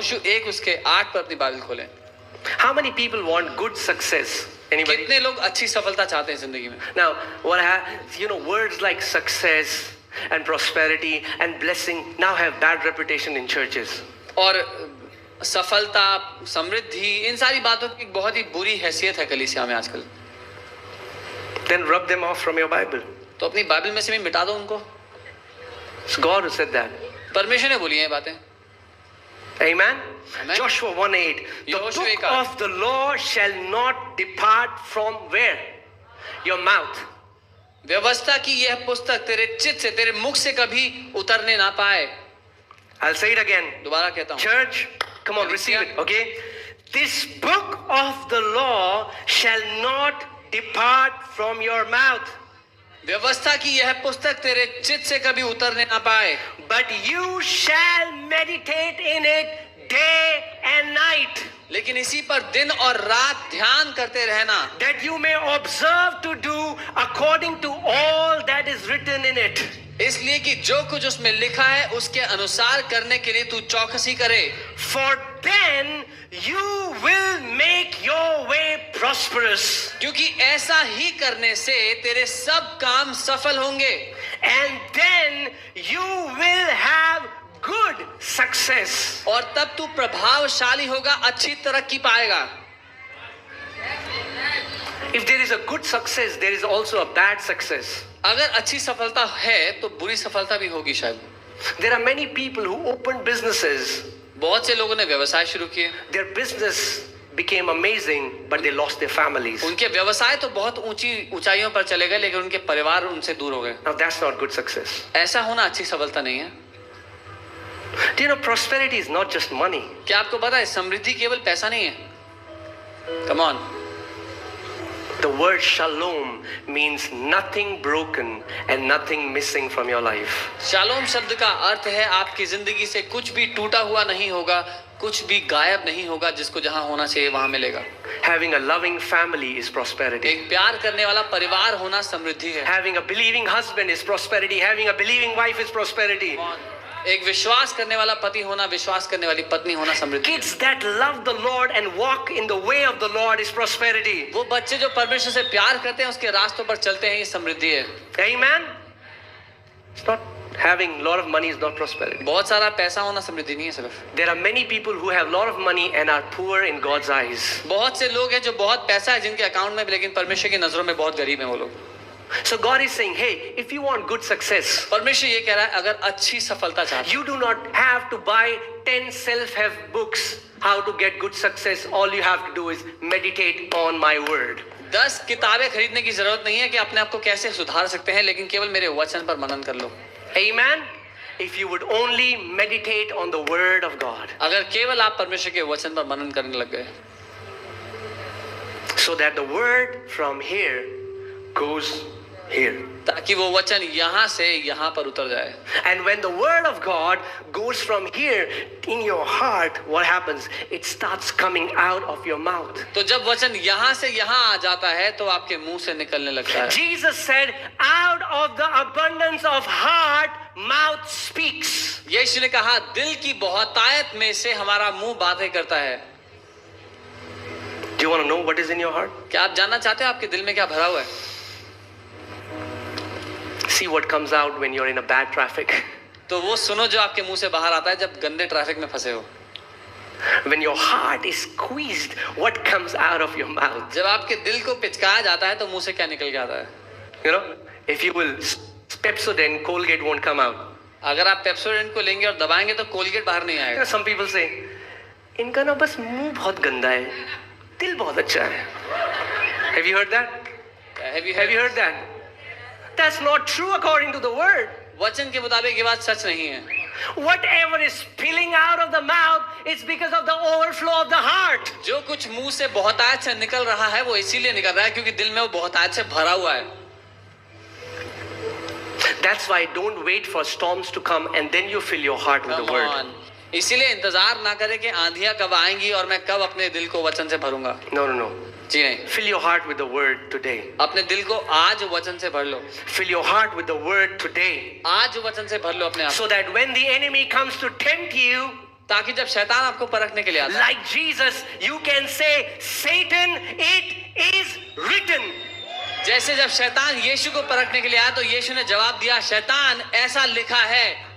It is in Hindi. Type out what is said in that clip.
यहोशू 1 उसके 8 पर अपनी बाइबल खोलें। How many people want good success? Anybody? कितने लोग अच्छी सफलता चाहते हैं जिंदगी में? Now, words like success and prosperity and blessing now have bad reputation in churches. और सफलता, समृद्धि, इन सारी बातों की बहुत ही बुरी हैसियत है कलीसिया में आजकल। Then rub them off from your Bible. तो अपनी बाइबल में से भी मिटा दो उनको। It's God who said that. परमेश्वर ने बोली है ये बातें। Amen? Amen. Joshua 1:8. The यहोशू book 1:8 of the law shall not depart from where? Your mouth. व्यवस्था की यह पुस्तक तेरे चित्त से, तेरे मुख से कभी उतरने ना पाए। I'll say it again. दोबारा कहता हूँ। Church, come on, receive it, okay? This book of the law shall not depart from your mouth. व्यवस्था की यह पुस्तक तेरे चित्त से कभी उतरने ना पाए, But you shall meditate in it day and night, लेकिन इसी पर दिन और रात ध्यान करते रहना, that you may observe to do according to all that is written in it. इसलिए कि जो कुछ उसमें लिखा है उसके अनुसार करने के लिए तू चौकसी करे। For then you will make your way prosperous, क्योंकि ऐसा ही करने से तेरे सब काम सफल होंगे, and then you will have good success. और तब तू प्रभावशाली होगा, अच्छी तरक्की पाएगा। If there is a good success, there is also a bad success. अगर अच्छी सफलता है तो बुरी सफलता भी होगी शायद। There are many people who opened businesses. बहुत से लोगों ने व्यवसाय शुरू किए, Their business became amazing, but they lost their families. उनके व्यवसाय तो बहुत ऊंची ऊंचाइयों पर चले गए, लेकिन उनके परिवार उनसे दूर हो गए। Now that's not good success. ऐसा होना अच्छी सफलता नहीं है। Do you know prosperity is not just money? क्या आपको पता है समृद्धि केवल पैसा नहीं है? Come on. The word shalom means nothing broken and nothing missing from your life. Shalom शब्द का अर्थ है आपकी जिंदगी से कुछ भी टूटा हुआ नहीं होगा, कुछ भी गायब नहीं होगा, जिसको जहां होना चाहिए वहां मिलेगा। Having a loving family is prosperity. एक प्यार करने वाला परिवार होना समृद्धि है। Having a believing husband is prosperity. Having a believing wife is prosperity. एक विश्वास करने वाला पति होना, विश्वास करने वाली पत्नी होना समृद्धि। Kids that love the Lord and walk in the way of the Lord is prosperity. वो बच्चे जो परमेश्वर से प्यार करते हैं, उसके रास्तों पर चलते हैं, ये समृद्धि है। Amen? It's not having a lot of money is not prosperity. बहुत सारा पैसा होना समृद्धि नहीं है सिर्फ। There are many people who have a lot of money and are poor in God's eyes. बहुत से लोग हैं जो बहुत पैसा है जिनके अकाउंट में, लेकिन परमेश्वर की नजरों में बहुत गरीब हैं वो लोग। So God is saying, hey, if you want good success, परमेश्वर ये कह रहा है अगर अच्छी सफलता चाहते you do not have to buy 10 self-help books how to get good success. All you have to do is meditate on my word. 10 किताबें खरीदने की जरूरत नहीं है कि अपने आप को कैसे सुधार सकते हैं, लेकिन केवल मेरे वचन पर मनन कर लो। Amen? If you would only meditate on the word of God, अगर केवल आप परमेश्वर के वचन पर मनन करने लग गए, so that the word from here goes here. ताकि वो वचन यहाँ से यहाँ पर उतर जाए। And when the word of God goes from here in your heart, what happens? It starts coming out of your mouth. तो जब वचन यहाँ से यहाँ आ जाता है तो आपके मुंह से निकलने लगता है। Jesus said, out of the abundance of heart, mouth speaks. यीशु ने कहा दिल की बहुतायत में से हमारा मुंह बातें करता है। Do you want to know what is in your heart? क्या आप जानना चाहते हो आपके दिल में क्या भरा हुआ है? See what comes out when you're in a bad traffic. तो वो सुनो जो आपके मुंह से बाहर आता है जब गंदे ट्रैफिक में फंसे हो। When your heart is squeezed, what comes out of your mouth? जब आपके दिल को पिचकाया जाता है तो मुंह से क्या निकल के आता है? You know, if you will Pepsodent, Colgate won't come out. अगर आप पेप्सोडेंट को लेंगे और दबाएंगे तो कोलगेट बाहर नहीं You आएगा। know, some people say, इनका ना बस मुंह बहुत गंदा है, दिल बहुत अच्छा है. Have you heard that? Have you heard that? That's not true according to the word. वचन के मुताबिक ये बात सच नहीं है। Whatever is spilling out of the mouth, it's because of the overflow of the heart. जो कुछ मुंह से बहुतायत से निकल रहा है वो इसीलिए निकल रहा है क्योंकि दिल में वो बहुतायत से भरा हुआ है। That's why don't wait for storms to come and then you fill your heart with the word. इसीलिए इंतजार ना करें कि आंधियां कब आएंगी और मैं कब अपने दिल को वचन से भरूंगा। No. जी नहीं। Fill your heart with the word today. अपने दिल को आज वचन से भर लो। Fill your heart with the word today. आज वचन से भर लो अपने आप। So that when the enemy comes to tempt you, ताकि जब शैतान आपको परखने के लिए आता है, like Jesus, you can say, Satan, it is written. जैसे जब शैतान यीशु को परखने के लिए आया तो यीशु ने जवाब दिया, शैतान ऐसा लिखा है.